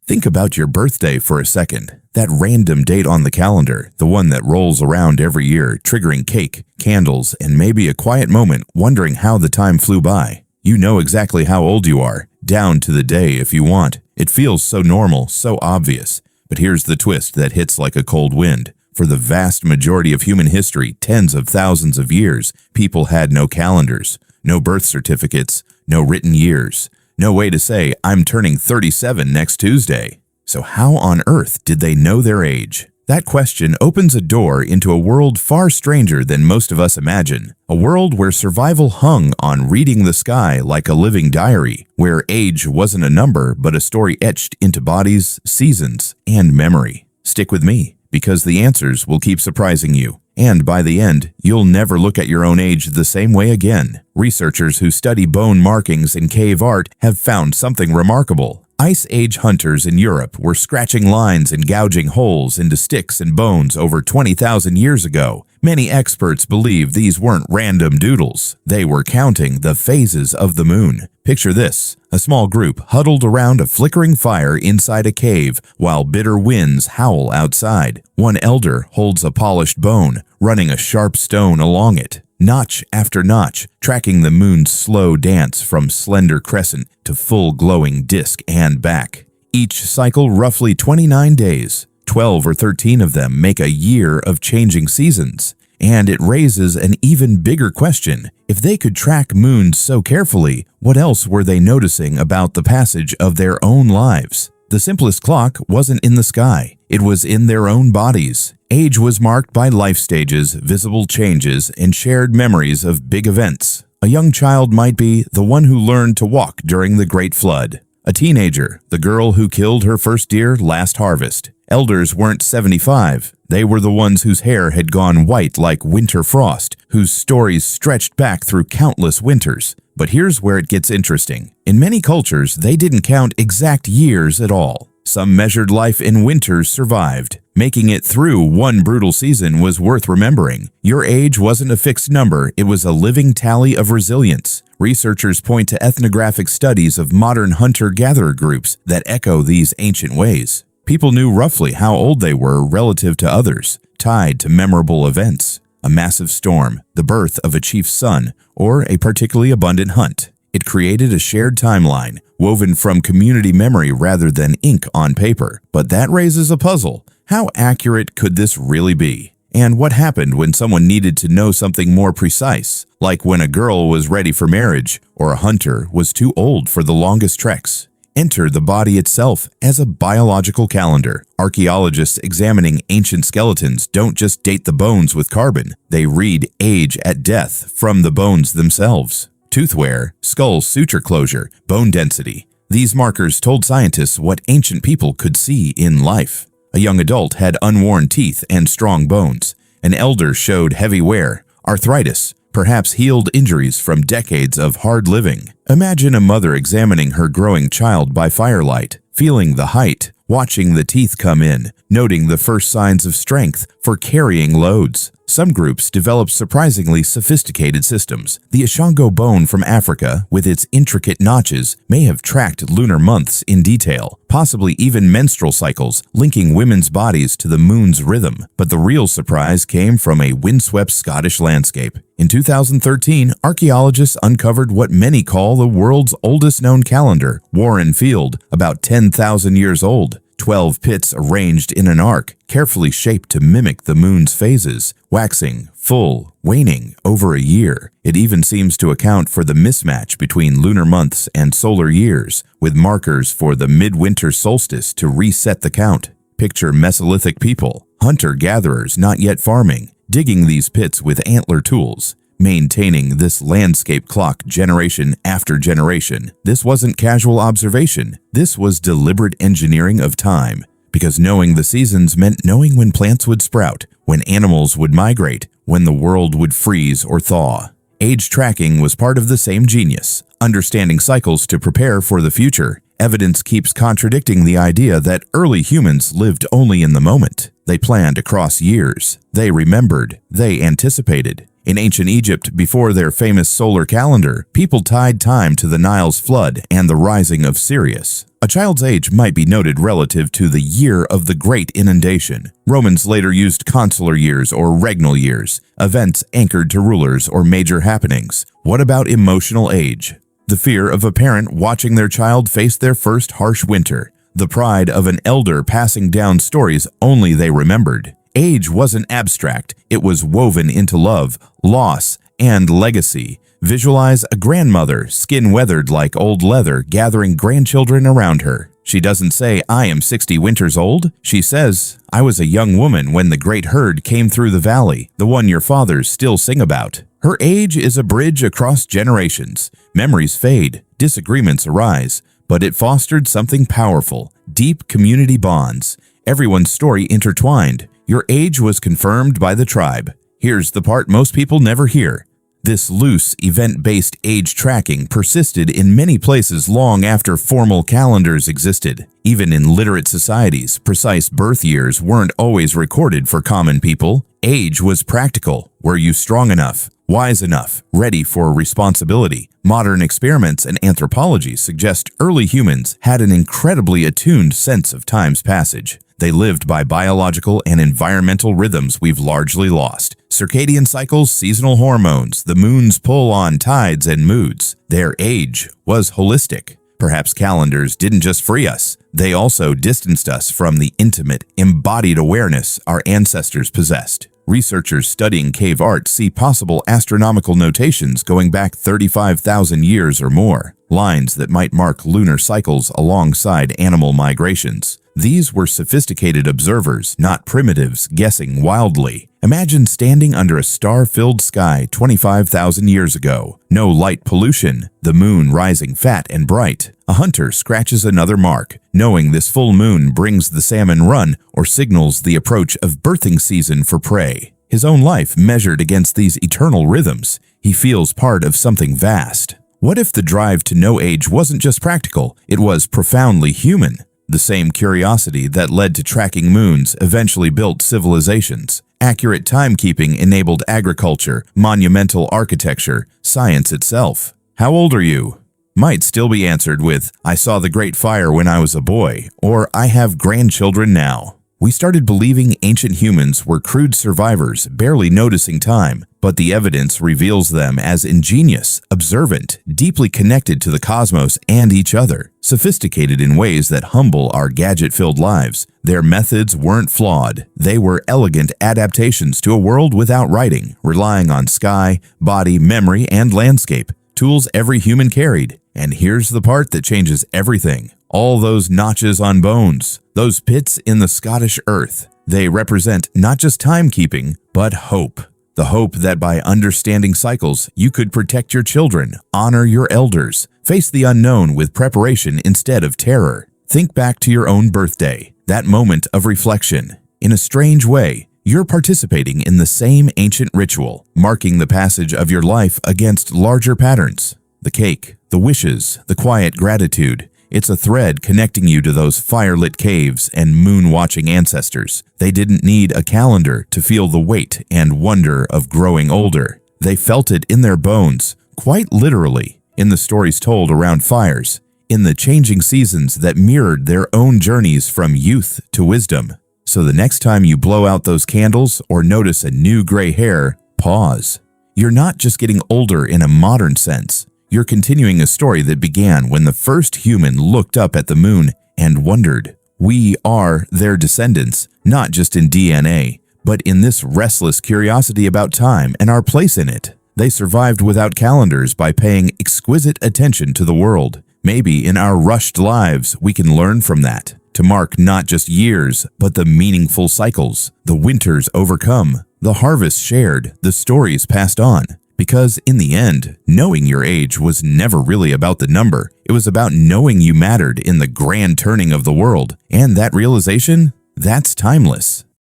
Think about your birthday for a second. That random date on the calendar, the one that rolls around every year, triggering cake, candles, and maybe a quiet moment wondering how the time flew by. You know exactly how old you are, down to the day if you want. It feels so normal, so obvious. But here's the twist that hits like a cold wind. For the vast majority of human history, tens of thousands of years, people had no calendars, no birth certificates, no written years. No way to say, I'm turning 37 next Tuesday. So how on earth did they know their age? That question opens a door into a world far stranger than most of us imagine. A world where survival hung on reading the sky like a living diary, where age wasn't a number but a story etched into bodies, seasons, and memory. Stick with me, because the answers will keep surprising you. And by the end, you'll never look at your own age the same way again. Researchers who study bone markings in cave art have found something remarkable. Ice Age hunters in Europe were scratching lines and gouging holes into sticks and bones over 20,000 years ago. Many experts believe these weren't random doodles. They were counting the phases of the moon. Picture this: a small group huddled around a flickering fire inside a cave while bitter winds howl outside. One elder holds a polished bone, running a sharp stone along it, notch after notch, tracking the moon's slow dance from slender crescent to full glowing disk and back. Each cycle roughly 29 days. 12 or 13 of them make a year of changing seasons. And it raises an even bigger question. If they could track moons so carefully, what else were they noticing about the passage of their own lives? The simplest clock wasn't in the sky. It was in their own bodies. Age was marked by life stages, visible changes, and shared memories of big events. A young child might be the one who learned to walk during the Great Flood. A teenager, the girl who killed her first deer last harvest. Elders weren't 75. They were the ones whose hair had gone white like winter frost, whose stories stretched back through countless winters. But here's where it gets interesting. In many cultures, they didn't count exact years at all. Some measured life in winters survived. Making it through one brutal season was worth remembering. Your age wasn't a fixed number, it was a living tally of resilience. Researchers point to ethnographic studies of modern hunter-gatherer groups that echo these ancient ways. People knew roughly how old they were relative to others, tied to memorable events. A massive storm, the birth of a chief's son, or a particularly abundant hunt. It created a shared timeline, woven from community memory rather than ink on paper. But that raises a puzzle. How accurate could this really be? And what happened when someone needed to know something more precise, like when a girl was ready for marriage or a hunter was too old for the longest treks? Enter the body itself as a biological calendar. Archaeologists examining ancient skeletons don't just date the bones with carbon. They read age at death from the bones themselves. Tooth wear, skull suture closure, bone density. These markers told scientists what ancient people could see in life. A young adult had unworn teeth and strong bones. An elder showed heavy wear, arthritis, perhaps healed injuries from decades of hard living. Imagine a mother examining her growing child by firelight, feeling the height, watching the teeth come in, noting the first signs of strength for carrying loads. Some groups developed surprisingly sophisticated systems. The Ashango bone from Africa, with its intricate notches, may have tracked lunar months in detail, possibly even menstrual cycles, linking women's bodies to the moon's rhythm. But the real surprise came from a windswept Scottish landscape. In 2013, archaeologists uncovered what many call the world's oldest known calendar, Warren Field, about 10,000 years old. 12 pits arranged in an arc, carefully shaped to mimic the moon's phases, waxing, full, waning over a year. It even seems to account for the mismatch between lunar months and solar years, with markers for the midwinter solstice to reset the count. Picture Mesolithic people, hunter-gatherers not yet farming, digging these pits with antler tools, maintaining this landscape clock generation after generation. This wasn't casual observation. This was deliberate engineering of time, because knowing the seasons meant knowing when plants would sprout, when animals would migrate, when the world would freeze or thaw. Age tracking was part of the same genius, understanding cycles to prepare for the future. Evidence keeps contradicting the idea that early humans lived only in the moment. They planned across years. They remembered. They anticipated. In ancient Egypt, before their famous solar calendar, people tied time to the Nile's flood and the rising of Sirius. A child's age might be noted relative to the year of the Great Inundation. Romans later used consular years or regnal years, events anchored to rulers or major happenings. What about emotional age? The fear of a parent watching their child face their first harsh winter. The pride of an elder passing down stories only they remembered. Age wasn't abstract, it was woven into love, loss, and legacy. Visualize a grandmother, skin weathered like old leather, gathering grandchildren around her. She doesn't say, "I am 60 winters old." She says, "I was a young woman when the great herd came through the valley, the one your fathers still sing about." Her age is a bridge across generations. Memories fade, disagreements arise, but it fostered something powerful, deep community bonds. Everyone's story intertwined. Your age was confirmed by the tribe. Here's the part most people never hear. This loose, event-based age tracking persisted in many places long after formal calendars existed. Even in literate societies, precise birth years weren't always recorded for common people. Age was practical. Were you strong enough, wise enough, ready for responsibility? Modern experiments and anthropology suggest early humans had an incredibly attuned sense of time's passage. They lived by biological and environmental rhythms we've largely lost. Circadian cycles, seasonal hormones, the moon's pull on tides and moods. Their age was holistic. Perhaps calendars didn't just free us, they also distanced us from the intimate, embodied awareness our ancestors possessed. Researchers studying cave art see possible astronomical notations going back 35,000 years or more, lines that might mark lunar cycles alongside animal migrations. These were sophisticated observers, not primitives guessing wildly. Imagine standing under a star-filled sky 25,000 years ago. No light pollution, the moon rising fat and bright. A hunter scratches another mark, knowing this full moon brings the salmon run or signals the approach of birthing season for prey. His own life measured against these eternal rhythms, he feels part of something vast. What if the drive to know age wasn't just practical, it was profoundly human? The same curiosity that led to tracking moons eventually built civilizations. Accurate timekeeping enabled agriculture, monumental architecture, science itself. How old are you? Might still be answered with, "I saw the Great Fire when I was a boy," or "I have grandchildren now." We started believing ancient humans were crude survivors, barely noticing time, but the evidence reveals them as ingenious, observant, deeply connected to the cosmos and each other, sophisticated in ways that humble our gadget-filled lives. Their methods weren't flawed. They were elegant adaptations to a world without writing, relying on sky, body, memory, and landscape, tools every human carried. And here's the part that changes everything. All those notches on bones, those pits in the Scottish earth, they represent not just timekeeping, but hope. The hope that by understanding cycles, you could protect your children, honor your elders, face the unknown with preparation instead of terror. Think back to your own birthday, that moment of reflection. In a strange way, you're participating in the same ancient ritual, marking the passage of your life against larger patterns. The cake, the wishes, the quiet gratitude. It's a thread connecting you to those fire-lit caves and moon-watching ancestors. They didn't need a calendar to feel the weight and wonder of growing older. They felt it in their bones, quite literally, in the stories told around fires, in the changing seasons that mirrored their own journeys from youth to wisdom. So the next time you blow out those candles or notice a new gray hair, pause. You're not just getting older in a modern sense. You're continuing a story that began when the first human looked up at the moon and wondered. We are their descendants, not just in DNA, but in this restless curiosity about time and our place in it. They survived without calendars by paying exquisite attention to the world. Maybe in our rushed lives, we can learn from that, to mark not just years, but the meaningful cycles, the winters overcome, the harvests shared, the stories passed on. Because in the end, knowing your age was never really about the number. It was about knowing you mattered in the grand turning of the world. And that realization, that's timeless.